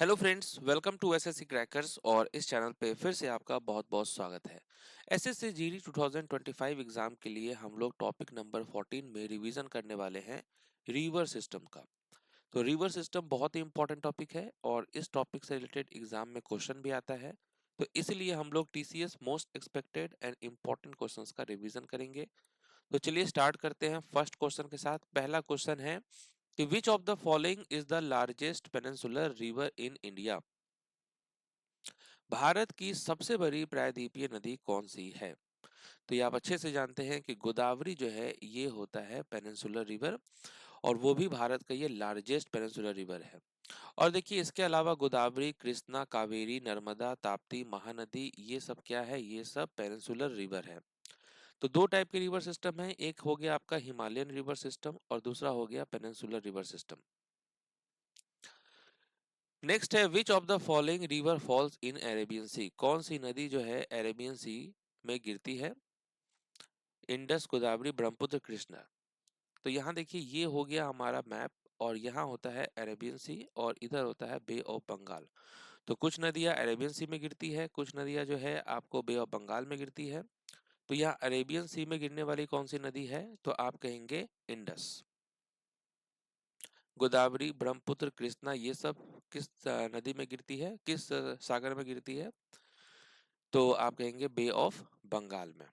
Hello friends, welcome to SSC crackers. और इस channel पे फिर से आपका बहुत बहुत स्वागत है। एसएससी जीडी 2025 एग्जाम के लिए हम लोग टॉपिक नंबर 14 में रिवीजन करने वाले हैं रिवर सिस्टम का। तो रिवर सिस्टम बहुत ही इंपॉर्टेंट टॉपिक है और इस टॉपिक से रिलेटेड एग्जाम में क्वेश्चन भी आता है। तो इसलिए हम लोग TCS most expected and important questions का रिवीजन करेंगे। तो चलिए स्टार्ट करते हैं फर्स्ट क्वेश्चन के साथ। पहला क्वेश्चन है कि विच of the following is the largest peninsular river in India. Bharat की सबसे बड़ी प्रायद्वीपीय नदी कौन सी है? तो ये आप अच्छे से जानते हैं कि गोदावरी जो है ये होता है पेनिनसुलर रिवर, और वो भी भारत का ये लार्जेस्ट पेनिनसुलर रिवर है। और देखिए इसके अलावा गोदावरी, कृष्णा, कावेरी, नर्मदा, ताप्ती, महानदी, ये सब क्या है? ये सब पेनिनसुलर रिवर है। तो दो टाइप के रिवर सिस्टम है, एक हो गया आपका हिमालयन रिवर सिस्टम और दूसरा हो गया पेनिनसुलर रिवर सिस्टम। नेक्स्ट है which of the following river falls in Arabian Sea. कौन सी नदी जो है अरेबियन सी में गिरती है? इंडस, गोदावरी, ब्रह्मपुत्र, कृष्णा। तो यहाँ देखिए ये हो गया हमारा मैप, और यहाँ होता है अरेबियन सी और इधर होता है बे ऑफ बंगाल। तो कुछ नदियाँ अरेबियन सी में गिरती है, कुछ नदियाँ जो है आपको बे ऑफ बंगाल में गिरती है। तो यहाँ अरेबियन सी में गिरने वाली कौन सी नदी है? तो आप कहेंगे इंडस। गोदावरी, ब्रह्मपुत्र, कृष्णा, ये सब किस नदी में गिरती है, किस सागर में गिरती है? तो आप कहेंगे बे ऑफ बंगाल में।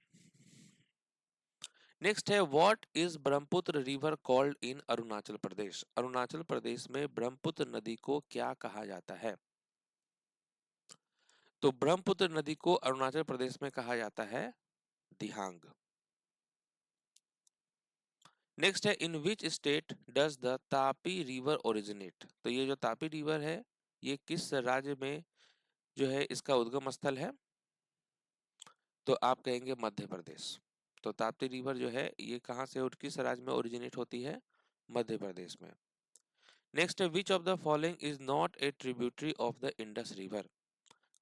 नेक्स्ट है what is Brahmaputra river called in Arunachal Pradesh. Arunachal Pradesh में ब्रह्मपुत्र नदी को क्या कहा जाता है? तो ब्रह्मपुत्र नदी को अरुणाचल प्रदेश में कहा जाता है दिहांग। नेक्स्ट है in which state does the Tapi river originate. तो ये जो तापी रिवर है ये किस राज्य में जो है इसका उद्गम स्थल है? तो आप कहेंगे मध्य प्रदेश। तो ताप्ती रिवर जो है ये कहाँ से और किस राज्य में ओरिजिनेट होती है? मध्य प्रदेश में। नेक्स्ट है which of the following is not a tributary of the Indus river.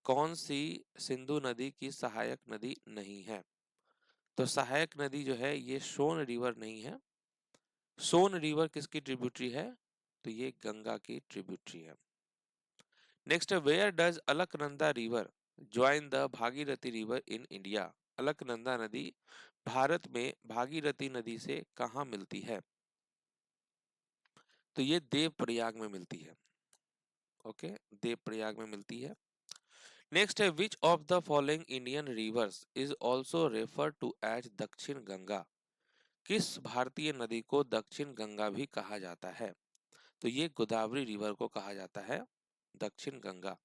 कौन सी सिंधु नदी की सहायक नदी नहीं है? तो सहायक नदी जो है ये सोन रिवर नहीं है। सोन रिवर किसकी ट्रिब्यूटरी है? तो ये गंगा की ट्रिब्यूटरी है। नेक्स्ट है where does Alaknanda river join the Bhagirathi river in India. Alaknanda नदी भारत में भागीरथी नदी से कहाँ मिलती है? तो ये देवप्रयाग में मिलती है। ओके, देवप्रयाग में मिलती है। नेक्स्ट है which of the following Indian rivers is also refer to as Dakshin Ganga. किस भारतीय नदी को दक्षिण गंगा भी कहा जाता है? तो ये गोदावरी रिवर को कहा जाता है दक्षिण गंगा।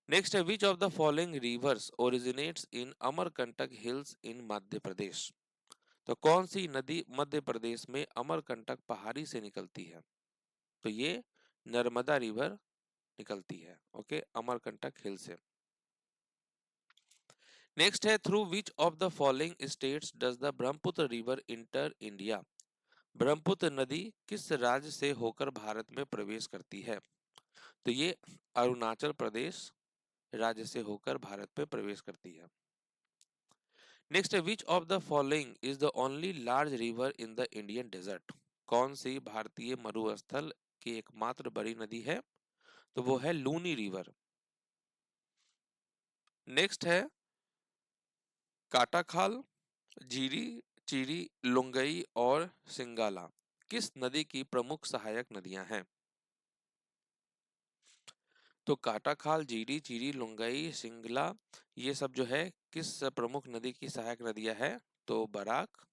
नेक्स्ट है which of the following rivers originates in Amarkantak hills in Madhya Pradesh. तो कौन सी नदी मध्य प्रदेश में अमरकंटक पहाड़ी से निकलती है? तो ये नर्मदा रिवर निकलती है। ओके, अमरकंटक हिल से। नेक्स्ट है through which of the following states does the Brahmaputra river inter India. Brahmaputra नदी किस राज्य से होकर भारत में प्रवेश करती है? तो ये अरुणाचल प्रदेश राज्य से होकर भारत में प्रवेश करती है। नेक्स्ट है which of the following is the only large river in the Indian desert. कौन सी भारतीय मरुस्थल की एकमात्र बड़ी नदी है? तो वो है लूनी रिवर। नेक्स्ट है काटाखाल, जीरी, चीरी, लुंगई और सिंगाला किस नदी की प्रमुख सहायक नदियां हैं? तो काटाखाल, जीरी, चीरी, लुंगई, सिंगला, ये सब जो है किस प्रमुख नदी की सहायक नदियां है? तो बराक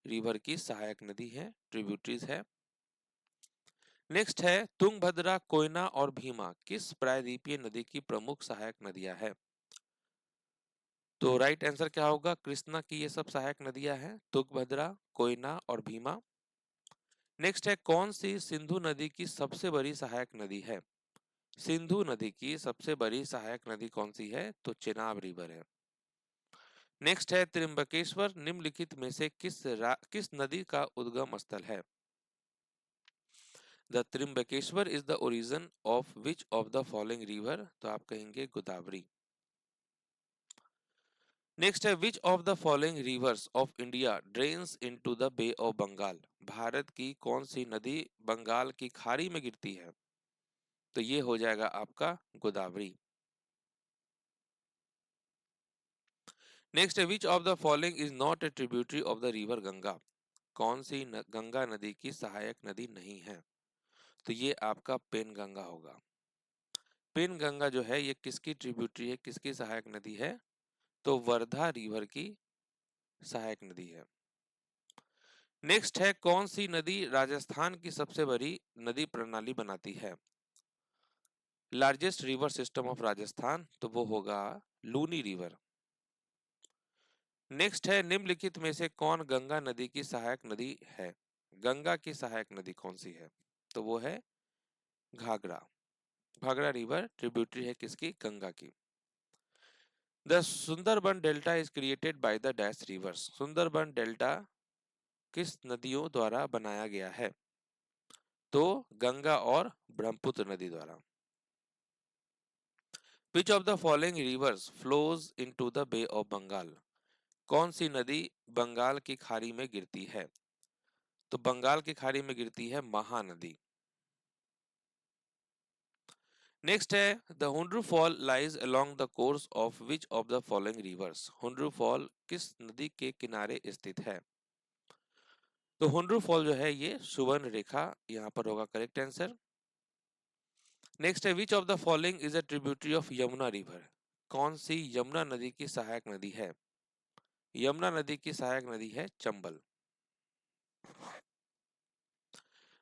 रिवर की सहायक नदी है, ट्रिब्यूटरीज है। नेक्स्ट है तुंगभद्रा, कोयना और भीमा किस प्रायद्वीपीय नदी की प्रमुख सहायक नदियां है? तो राइट आंसर क्या होगा? कृष्णा की ये सब सहायक नदियां हैं, तुंगभद्रा, कोयना और भीमा। नेक्स्ट है कौन सी सिंधु नदी की सबसे बड़ी सहायक नदी है? सिंधु नदी की सबसे बड़ी सहायक नदी कौन सी है? तो चेनाब रिवर है। नेक्स्ट है त्रिंबकेश्वर निम्नलिखित में से किस नदी का उद्गम स्थल है? The Trimbakeshwar is the origin of which of the following river. तो आप कहेंगे गोदावरी। नेक्स्ट है which of the following rivers of India drains into the Bay of Bengal. Bharat की कौन सी नदी बंगाल की खाड़ी में गिरती है? तो ये हो जाएगा आपका गोदावरी। नेक्स्ट है which of the following is not a tributary of the river Ganga. कौन सी गंगा नदी की सहायक नदी नहीं है? तो ये आपका पेन गंगा होगा। पेन गंगा जो है ये किसकी ट्रिब्यूटरी है, किसकी सहायक नदी है? तो वर्धा रिवर की सहायक नदी है। नेक्स्ट है कौन सी नदी राजस्थान की सबसे बड़ी नदी प्रणाली बनाती है? Largest river system of Rajasthan, तो वो होगा लूनी रिवर। नेक्स्ट है निम्नलिखित में से कौन गंगा नदी की सहायक नदी है? गंगा की सहायक नदी कौन सी है? तो वो है घाघरा। घाघरा रिवर ट्रिब्यूटरी है किसकी? गंगा की। The Sundarban delta is created by the dash reverse. Sundarban delta किस नदियों द्वारा बनाया गया है? तो गंगा और ब्रह्मपुत्र नदी द्वारा। Which of the following rivers flows into the Bay of Bengal? कौन सी नदी बंगाल की खाड़ी में गिरती है? तो बंगाल की खाड़ी में गिरती है महानदी। नेक्स्ट है the Hundru fall lies along the course of which of the following reverse. Hundru fall किस नदी के किनारे स्थित है? तो हुंड्रू फॉल जो है ये सुवर्ण रेखा यहाँ पर होगा करेक्ट आंसर। नेक्स्ट है which of the following is a tributary of Yamuna river. कौन सी यमुना नदी की सहायक नदी है? यमुना नदी की सहायक नदी है चंबल।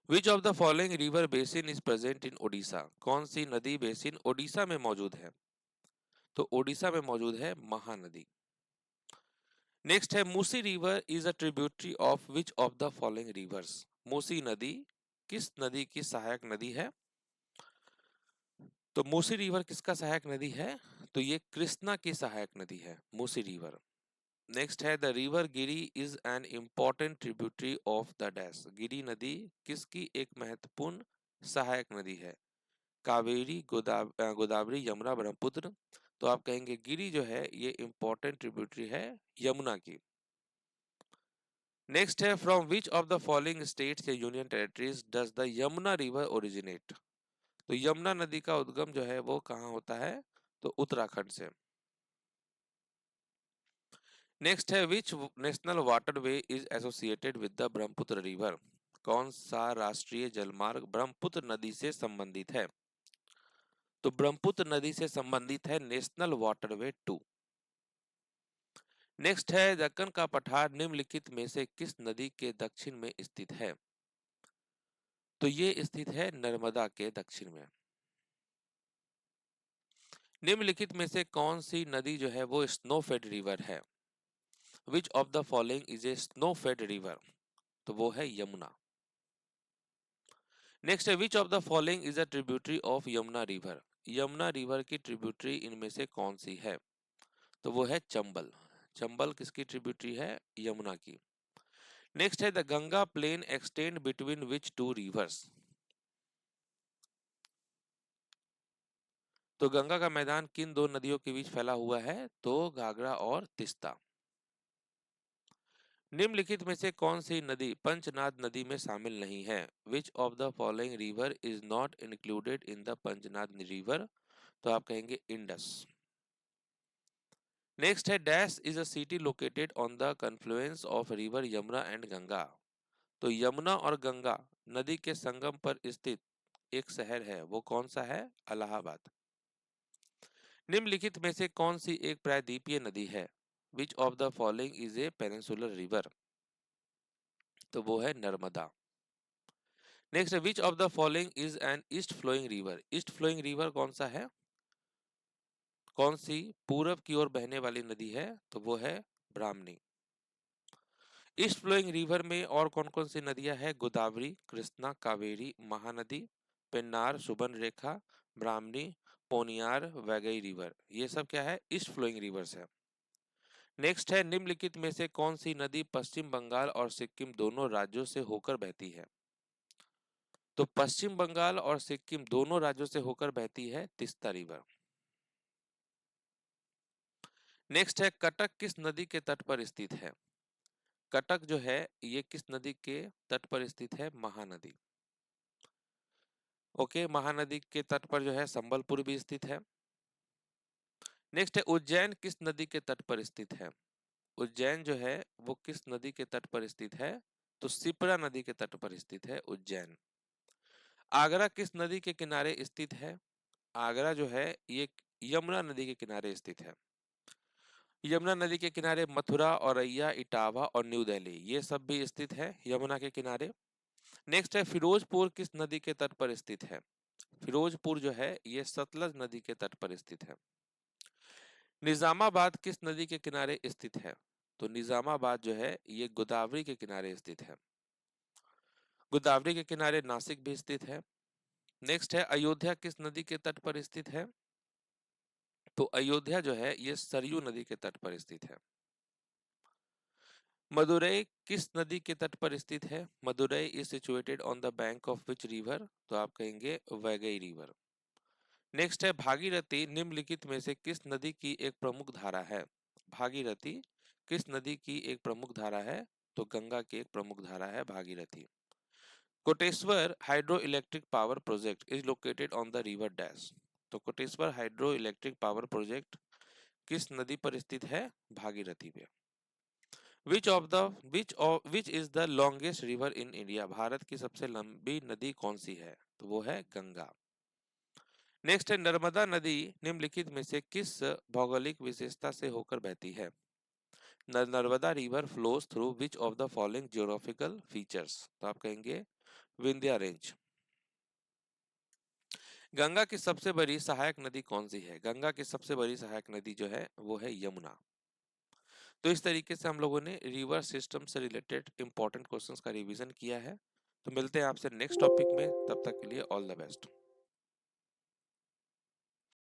विच of the following river basin is present in Odisha. कौन सी नदी बेसिन ओडिशा में मौजूद है? तो ओडिशा में मौजूद है महानदी। नेक्स्ट है Musi river is a tributary of which of the following reverse. Musi नदी किस नदी की सहायक नदी है? तो मूसी रिवर किसका सहायक नदी है? तो ये कृष्णा की सहायक नदी है मूसी रिवर। नेक्स्ट है the river Giri is an important tributary of the dash. Giri नदी किसकी एक महत्वपूर्ण सहायक नदी है? कावेरी, गोदावरी, यमुना, ब्रह्मपुत्र। तो आप कहेंगे गिरी जो है ये इंपॉर्टेंट ट्रिब्यूटरी है यमुना की। नेक्स्ट है from which of the following states या union territories does the Yamuna river originate. तो यमुना नदी का उद्गम जो है वो कहाँ होता है? तो उत्तराखंड से। नेक्स्ट है which national waterway is associated with the Brahmaputra river. कौन सा राष्ट्रीय जलमार्ग ब्रह्मपुत्र नदी से संबंधित है? तो ब्रह्मपुत्र नदी से संबंधित है नेशनल वाटरवे 2। नेक्स्ट है दक्कन का पठार निम्नलिखित में से किस नदी के दक्षिण में स्थित है? तो ये स्थित है नर्मदा के दक्षिण में। निम्नलिखित में से कौन सी नदी जो है वो स्नोफेड रिवर है? Which of the following is a snow fed river? तो वो है यमुना। नेक्स्ट है which of the following is a tributary of Yamuna river. Yamuna river की ट्रिब्यूटरी इनमें से कौन सी है? तो वो है चंबल। चंबल किसकी ट्रिब्यूटरी है? यमुना की। नेक्स्ट है the Ganga plain extend between which two rivers. तो गंगा का मैदान किन दो नदियों के बीच फैला हुआ है? तो घाघरा और तिस्ता। निम्नलिखित में से कौन सी नदी पंचनाद नदी में शामिल नहीं है? Which of the following river is not included in the Panchnad river? तो आप कहेंगे इंडस। नेक्स्ट है dash is a city located on the confluence of river Yamuna and Ganga. तो यमुना और गंगा नदी के संगम पर स्थित एक शहर है, वो कौन सा है? इलाहाबाद। निम्नलिखित में से कौन सी एक प्रायद्वीपीय नदी है? Which of the following is a peninsular river? तो वो है Narmada. Next which of the following is an east flowing river. East flowing river कौन सा है? कौन सी पूरब की ओर बहने वाली नदी है? तो वो है ब्राह्मणी। ईस्ट फ्लोइंग रिवर में और कौन कौन सी नदियां हैं? गोदावरी, कृष्णा, कावेरी, महानदी, पेन्नार, सुबर्णरेखा, ब्राह्मणी, पोनियार, वैगई रिवर। ये सब क्या है? ईस्ट फ्लोइंग रिवर्स है। नेक्स्ट है निम्नलिखित में से कौन सी नदी पश्चिम बंगाल और सिक्किम दोनों राज्यों से होकर बहती है? तो पश्चिम बंगाल और सिक्किम दोनों राज्यों से होकर बहती है तिस्ता रिवर। नेक्स्ट है कटक किस नदी के तट पर स्थित है? कटक जो है ये किस नदी के तट पर स्थित है? महानदी। ओके, महानदी के तट पर जो है संबलपुर भी स्थित है। नेक्स्ट है उज्जैन किस नदी के तट पर स्थित है? उज्जैन जो है वो किस नदी के तट पर स्थित है? तो शिप्रा नदी के तट पर स्थित है उज्जैन। आगरा किस नदी के किनारे स्थित है? आगरा जो है ये यमुना नदी के किनारे स्थित है। यमुना नदी के किनारे मथुरा, औरैया, इटावा और न्यू दिल्ली ये सब भी स्थित है यमुना के किनारे। नेक्स्ट है फिरोजपुर किस नदी के तट पर स्थित है? फिरोजपुर जो है ये सतलज नदी के तट पर स्थित है। निजामाबाद किस नदी के किनारे स्थित है? तो निजामाबाद जो है ये गोदावरी के किनारे स्थित है। गोदावरी के किनारे नासिक भी स्थित है। नेक्स्ट है अयोध्या किस नदी के तट पर स्थित है? तो अयोध्या जो है ये सरयू नदी के तट पर स्थित है। मदुरई किस नदी के तट पर स्थित है? Madurai is situated on the bank of which river? तो आप कहेंगे वैगई रिवर। नेक्स्ट है भागीरथी निम्नलिखित में से किस नदी की एक प्रमुख धारा है? भागीरथी किस नदी की एक प्रमुख धारा है? तो गंगा की एक प्रमुख धारा है Bhagirathi. Koteshwar hydro electric power project is located on the river dash? तो Koteshwar hydro electric power project किस नदी पर स्थित है? भागीरथी पे। Which is the longest river in India? Bharat की सबसे लंबी नदी कौन सी है? तो वो है गंगा। नेक्स्ट है नर्मदा नदी निम्नलिखित में से किस भौगोलिक विशेषता से होकर बहती है? Narmada river flows through which of the following geographical features? तो आप कहेंगे विंध्या रेंज। गंगा की सबसे बड़ी सहायक नदी कौन सी है? गंगा की सबसे बड़ी सहायक नदी जो है वो है यमुना। तो इस तरीके से हम लोगों ने रिवर सिस्टम से रिलेटेड इंपॉर्टेंट क्वेश्चंस का रिवीजन किया है। तो मिलते हैं आपसे नेक्स्ट टॉपिक में, तब तक के लिए ऑल द बेस्ट।